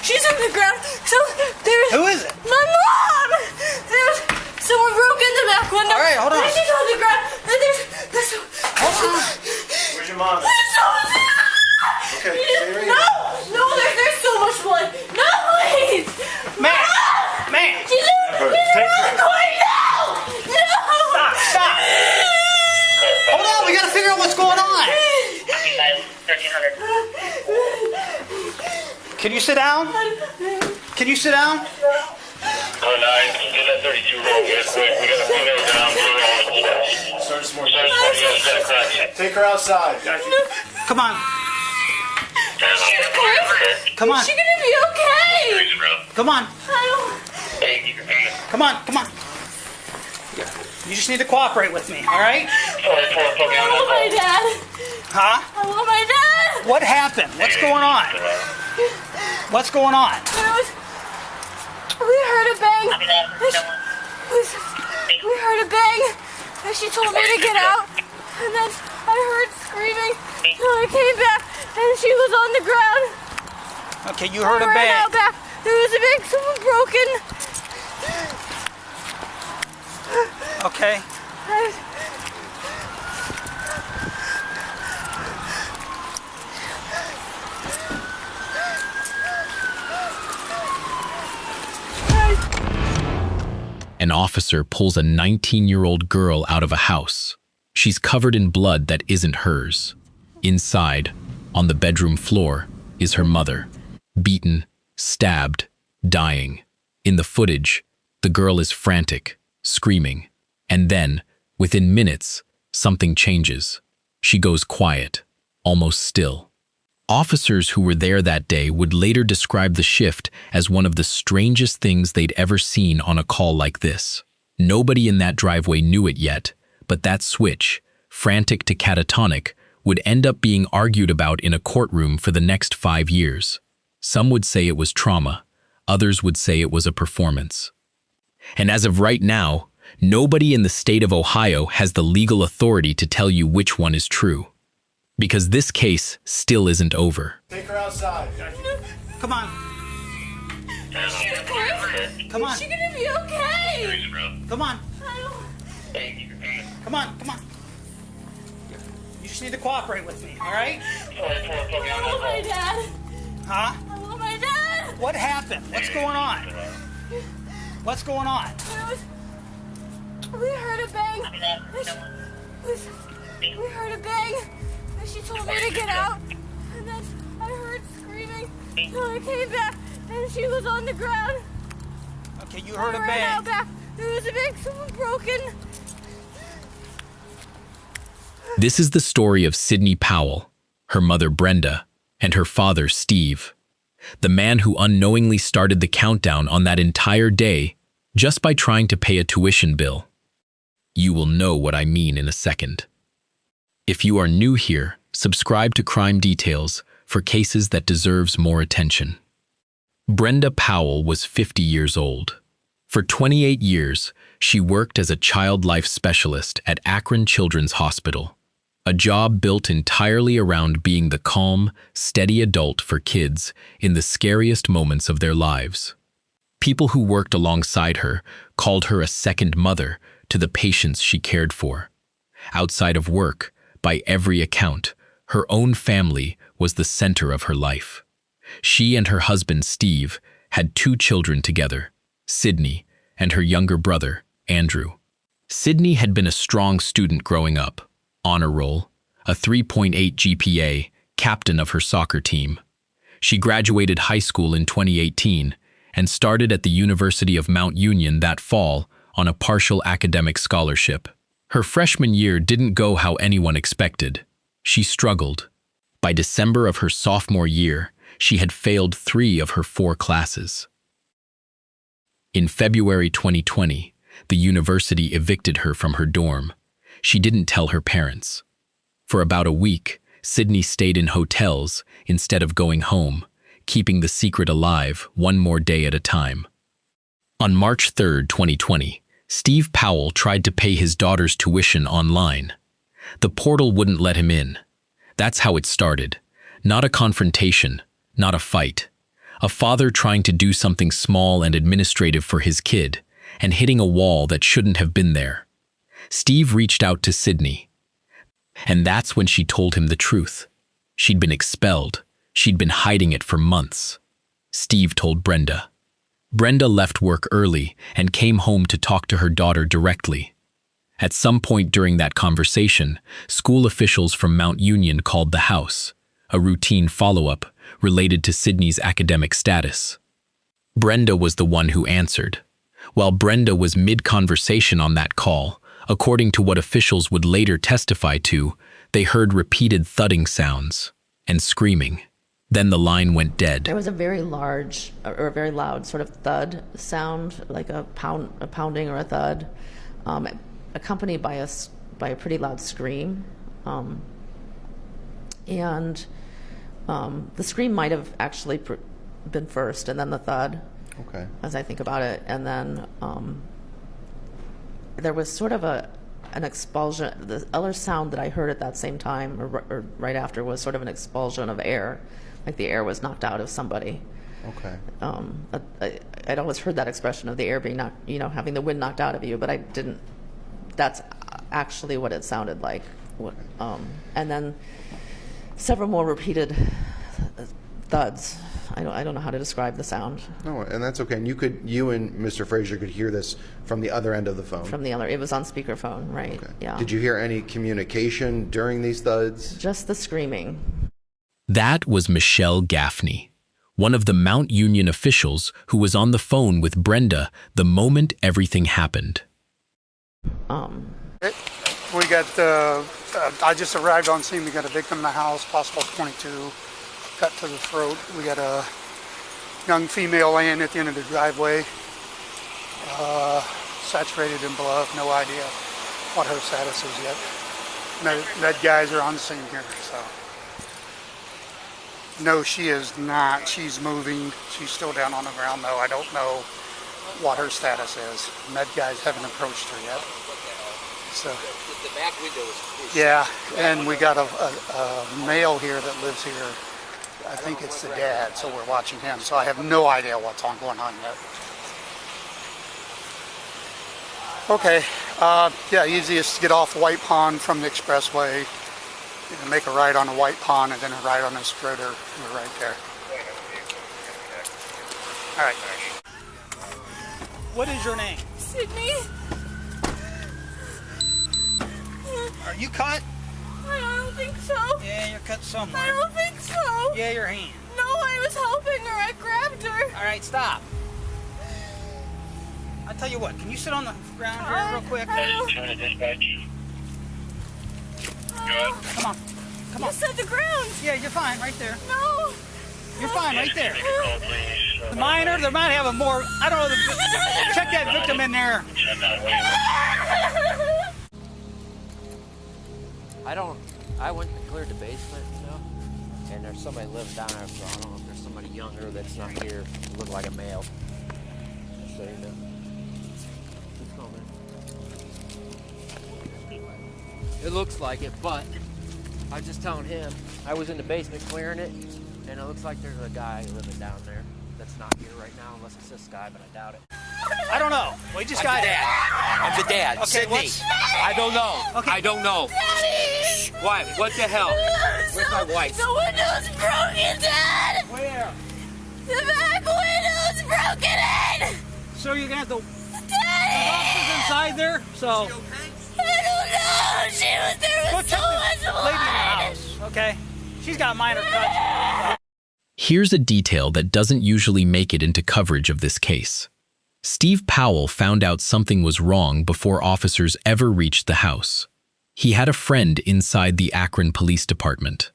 she's on the ground. So there's... Who is it? My mom! There's... Someone broke in the back window. All right, hold on. And she's on the ground. And there's... Hold on. Where's your mom? Okay, stay right here. No, there's so much blood. No, please. Man. She's in the corner now. No. Stop. Hold on, we gotta figure out what's going on. 1300. Can you sit down? Can you sit down? 09, get that 32 roll real quick. We got a female down. Start some more. Take Take her outside. Come on. Come on. Is she gonna be okay? Come on. I Come on. You just need to cooperate with me, all right? want my dad. Huh? I want my dad. What happened? What's going on? What's going on? We heard a bang. We heard a bang. And she told me to get out. And then I heard screaming. So I came back and she was on the ground. Okay, you heard a I ran bang. out back. There was a bang. Someone broken. Okay. An officer pulls a 19-year-old girl out of a house. She's covered in blood that isn't hers. Inside, on the bedroom floor, is her mother, beaten, stabbed, dying. In the footage, the girl is frantic, screaming. And then, within minutes, something changes. She goes quiet, almost still. Officers who were there that day would later describe the shift as one of the strangest things they'd ever seen on a call like this. Nobody in that driveway knew it yet, but that switch, frantic to catatonic, would end up being argued about in a courtroom for the next 5 years. Some would say it was trauma, others would say it was a performance. And as of right now, nobody in the state of Ohio has the legal authority to tell you which one is true. Because this case still isn't over. Take her outside. Come on. Come on. Is she gonna be okay? Come on. I Come on. You just need to cooperate with me, all right? want my dad. Huh? I want my dad. What happened? What's going on? What's going on? We heard a bang. We heard a bang. And she told me to get out. And then I heard screaming. So I came back and she was on the ground. Okay, you heard a I ran bang. out back. There was a bang. Someone broken. This is the story of Sydney Powell, her mother Brenda, and her father Steve, the man who unknowingly started the countdown on that entire day just by trying to pay a tuition bill. You will know what I mean in a second. If you are new here, subscribe to Crime Details for cases that deserves more attention. Brenda Powell was 50 years old. For 28 years, she worked as a child life specialist at Akron Children's Hospital, a job built entirely around being the calm, steady adult for kids in the scariest moments of their lives. People who worked alongside her called her a second mother to the patients she cared for. Outside of work, by every account, her own family was the center of her life. She and her husband, Steve, had 2 children together, Sydney and her younger brother, Andrew. Sydney had been a strong student growing up, honor roll, a 3.8 GPA, captain of her soccer team. She graduated high school in 2018 and started at the University of Mount Union that fall on a partial academic scholarship. Her freshman year didn't go how anyone expected. She struggled. By December of her sophomore year, she had failed 3 of her 4 classes. In February 2020, the university evicted her from her dorm. She didn't tell her parents. For about a week, Sydney stayed in hotels instead of going home, keeping the secret alive one more day at a time. On March 3, 2020, Steve Powell tried to pay his daughter's tuition online. The portal wouldn't let him in. That's how it started. Not a confrontation, not a fight. A father trying to do something small and administrative for his kid and hitting a wall that shouldn't have been there. Steve reached out to Sydney. And that's when she told him the truth. She'd been expelled. She'd been hiding it for months. Steve told Brenda. Brenda left work early and came home to talk to her daughter directly. At some point during that conversation, school officials from Mount Union called the house, a routine follow-up related to Sydney's academic status. Brenda was the one who answered. While Brenda was mid-conversation on that call, according to what officials would later testify to, they heard repeated thudding sounds and screaming. Then the line went dead. There was a very large or a very loud sort of thud sound, like a pounding or a thud, accompanied by a pretty loud scream. And the scream might have actually been first, and then the thud. Okay. As I think about it, and then there was sort of an expulsion. The other sound that I heard at that same time, or right after, was sort of an expulsion of air, like the air was knocked out of somebody. Okay. I'd always heard that expression of the air being knocked, having the wind knocked out of you, but I didn't. That's actually what it sounded like. And then several more repeated thuds. I don't know how to describe the sound. No, and that's okay. And you and Mr. Frazier could hear this from the other end of the phone. It was on speakerphone, right? Okay. Yeah. Did you hear any communication during these thuds? Just the screaming. That was Michelle Gaffney, one of the Mount Union officials who was on the phone with Brenda the moment everything happened. We got, I just arrived on scene. We got a victim in the house, possible 22, cut to the throat. We got a young female laying at the end of the driveway, saturated in blood. No idea what her status is yet. Med guys are on the scene here, so. No, she is not. She's moving. She's still down on the ground, though. I don't know what her status is. Med guys haven't approached her yet. So, the back window is yeah, and we got a male here that lives here. I think it's the dad, so we're watching him. So I have no idea what's going on yet. Okay, yeah, easiest to get off White Pond from the expressway. You can make a right on the White Pond and then a right on the Schroeder. We're right there. All right. What is your name? Sydney? Are you cut? I don't think so. Yeah, you're cut somewhere. I don't think so. Yeah, your hand. No, I was helping her. I grabbed her. All right, stop. I'll tell you what, can you sit on the ground here real quick? Come on. Come on. You said the ground. Yeah, you're fine right there. No. You're fine right there. The minor, they might have a more, I don't know, check that victim in there. I went and cleared the basement, and there's somebody lives down there, so I don't know if there's somebody younger that's not here, look like a male. Just so you know. Who's coming? It looks like it, but I was just telling him, I was in the basement clearing it, and it looks like there's a guy living down there that's not here right now, unless it's this guy, but I doubt it. I don't know. We just got it. I'm the dad. Okay, Sydney. what's... I don't know. Okay. I don't know. Daddy! What? What the hell? Where's my wife? The window's broken, Dad! Where? The back window's broken in! So you're going to have the Daddy! officers inside there? So I don't know! There go was check so this much lady in the blood! house, okay? She's got minor cuts. Here's a detail that doesn't usually make it into coverage of this case. Steve Powell found out something was wrong before officers ever reached the house. He had a friend inside the Akron Police Department.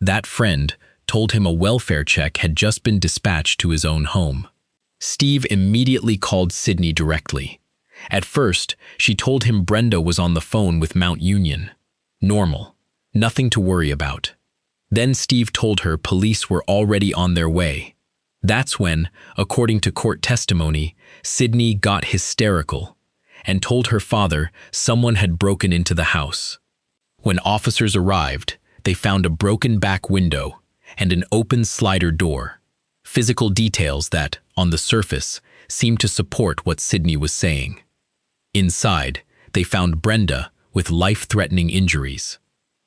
That friend told him a welfare check had just been dispatched to his own home. Steve immediately called Sydney directly. At first, she told him Brenda was on the phone with Mount Union. Normal. Nothing to worry about. Then Steve told her police were already on their way. That's when, according to court testimony, Sydney got hysterical and told her father someone had broken into the house. When officers arrived, they found a broken back window and an open slider door. physical details that, on the surface, seemed to support what Sydney was saying. Inside, they found Brenda with life-threatening injuries.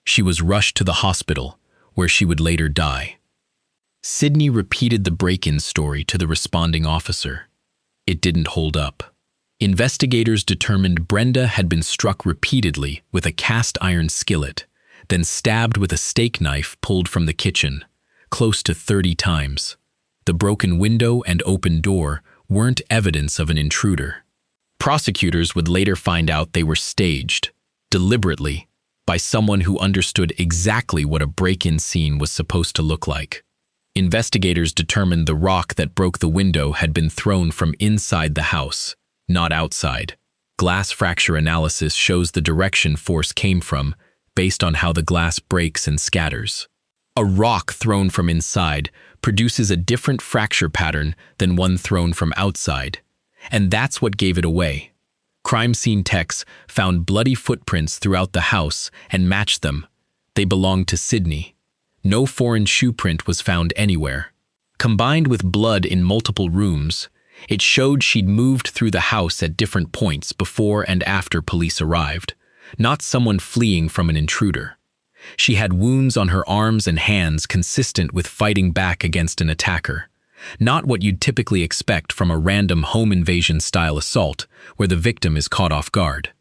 She was rushed to the hospital, where she would later die. Sydney repeated the break-in story to the responding officer. It didn't hold up. Investigators determined Brenda had been struck repeatedly with a cast-iron skillet, then stabbed with a steak knife pulled from the kitchen, close to 30 times. The broken window and open door weren't evidence of an intruder. Prosecutors would later find out they were staged, deliberately, by someone who understood exactly what a break-in scene was supposed to look like. Investigators determined the rock that broke the window had been thrown from inside the house, not outside. Glass fracture analysis shows the direction force came from, based on how the glass breaks and scatters. A rock thrown from inside produces a different fracture pattern than one thrown from outside, and that's what gave it away. Crime scene techs found bloody footprints throughout the house and matched them. They belonged to Sydney. No foreign shoe print was found anywhere. Combined with blood in multiple rooms, it showed she'd moved through the house at different points before and after police arrived, not someone fleeing from an intruder. She had wounds on her arms and hands consistent with fighting back against an attacker, not what you'd typically expect from a random home invasion-style assault where the victim is caught off guard.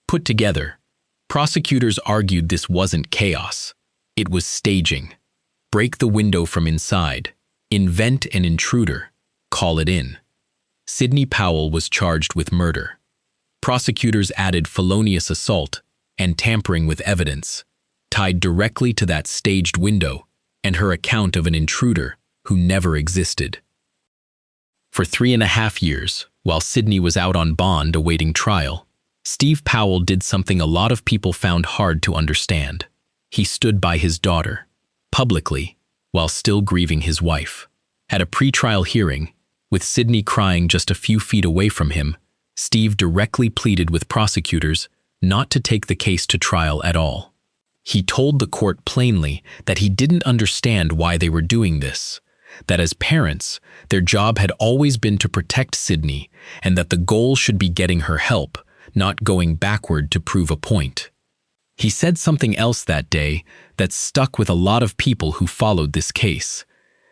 Put together, prosecutors argued this wasn't chaos. It was staging. Break the window from inside. Invent an intruder. Call it in. Sydney Powell was charged with murder. Prosecutors added felonious assault and tampering with evidence, tied directly to that staged window and her account of an intruder who never existed. For 3.5 years, while Sydney was out on bond awaiting trial, Steve Powell did something a lot of people found hard to understand. He stood by his daughter, publicly, while still grieving his wife. At a pre-trial hearing, with Sydney crying just a few feet away from him, Steve directly pleaded with prosecutors not to take the case to trial at all. He told the court plainly that he didn't understand why they were doing this, that as parents, their job had always been to protect Sydney, and that the goal should be getting her help, not going backward to prove a point. He said something else that day that stuck with a lot of people who followed this case,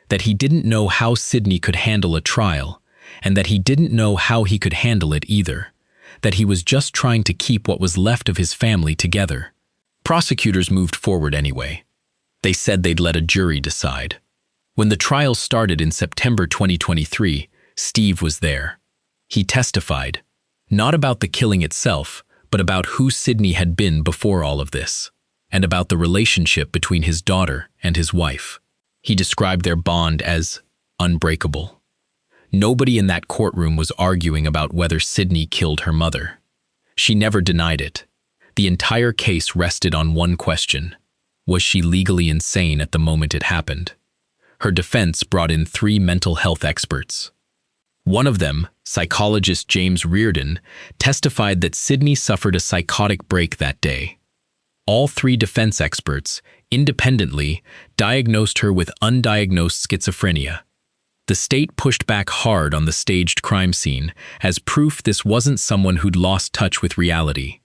that he didn't know how Sydney could handle a trial, and that he didn't know how he could handle it either, that he was just trying to keep what was left of his family together. Prosecutors moved forward anyway. They said they'd let a jury decide. When the trial started in September 2023, Steve was there. He testified, not about the killing itself, but about who Sydney had been before all of this, and about the relationship between his daughter and his wife. He described their bond as unbreakable. Nobody in that courtroom was arguing about whether Sydney killed her mother. She never denied it. The entire case rested on one question: was she legally insane at the moment it happened? Her defense brought in 3 mental health experts. One of them, psychologist James Reardon, testified that Sydney suffered a psychotic break that day. All 3 defense experts, independently, diagnosed her with undiagnosed schizophrenia. The state pushed back hard on the staged crime scene as proof this wasn't someone who'd lost touch with reality.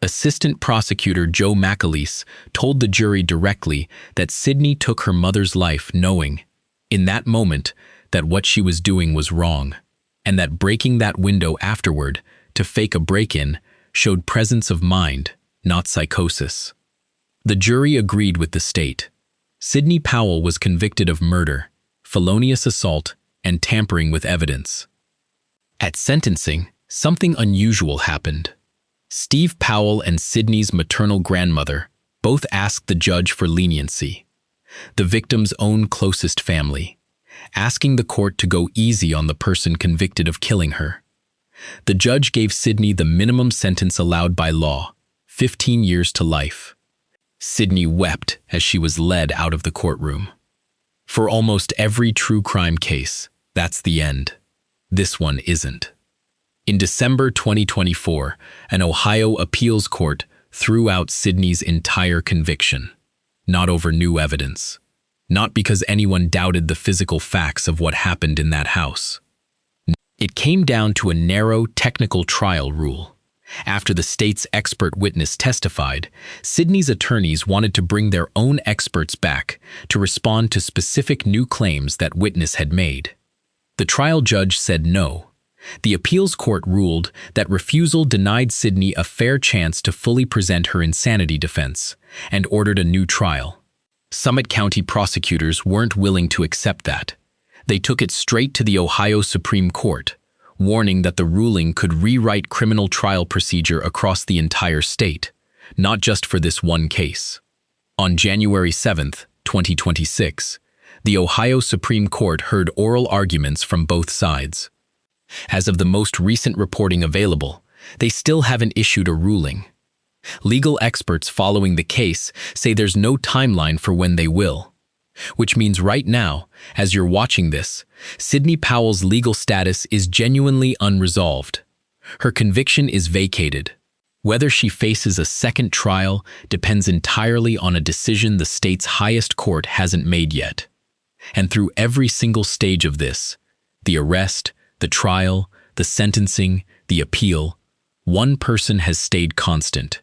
Assistant prosecutor Joe McAleese told the jury directly that Sydney took her mother's life knowing, in that moment, that what she was doing was wrong, and that breaking that window afterward to fake a break-in showed presence of mind, not psychosis. The jury agreed with the state. Sydney Powell was convicted of murder, felonious assault, and tampering with evidence. At sentencing, something unusual happened. Steve Powell and Sydney's maternal grandmother both asked the judge for leniency, the victim's own closest family, asking the court to go easy on the person convicted of killing her. The judge gave Sydney the minimum sentence allowed by law, 15 years to life. Sydney wept as she was led out of the courtroom. For almost every true crime case, that's the end. This one isn't. In December 2024, an Ohio appeals court threw out Sydney's entire conviction, not over new evidence, not because anyone doubted the physical facts of what happened in that house. It came down to a narrow, technical trial rule. After the state's expert witness testified, Sydney's attorneys wanted to bring their own experts back to respond to specific new claims that witness had made. The trial judge said no. The appeals court ruled that refusal denied Sydney a fair chance to fully present her insanity defense and ordered a new trial. Summit County prosecutors weren't willing to accept that. They took it straight to the Ohio Supreme Court, warning that the ruling could rewrite criminal trial procedure across the entire state, not just for this one case. On January 7, 2026, the Ohio Supreme Court heard oral arguments from both sides. As of the most recent reporting available, they still haven't issued a ruling. Legal experts following the case say there's no timeline for when they will, which means right now, as you're watching this, Sydney Powell's legal status is genuinely unresolved. Her conviction is vacated. Whether she faces a second trial depends entirely on a decision the state's highest court hasn't made yet. And through every single stage of this, the arrest, the trial, the sentencing, the appeal, one person has stayed constant.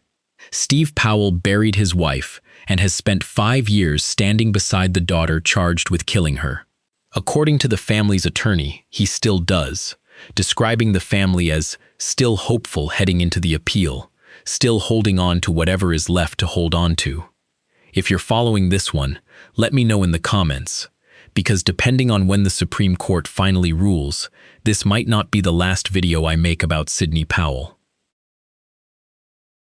Steve Powell buried his wife and has spent 5 years standing beside the daughter charged with killing her. According to the family's attorney, he still does, describing the family as still hopeful heading into the appeal, still holding on to whatever is left to hold on to. If you're following this one, let me know in the comments, because depending on when the Supreme Court finally rules, this might not be the last video I make about Sydney Powell.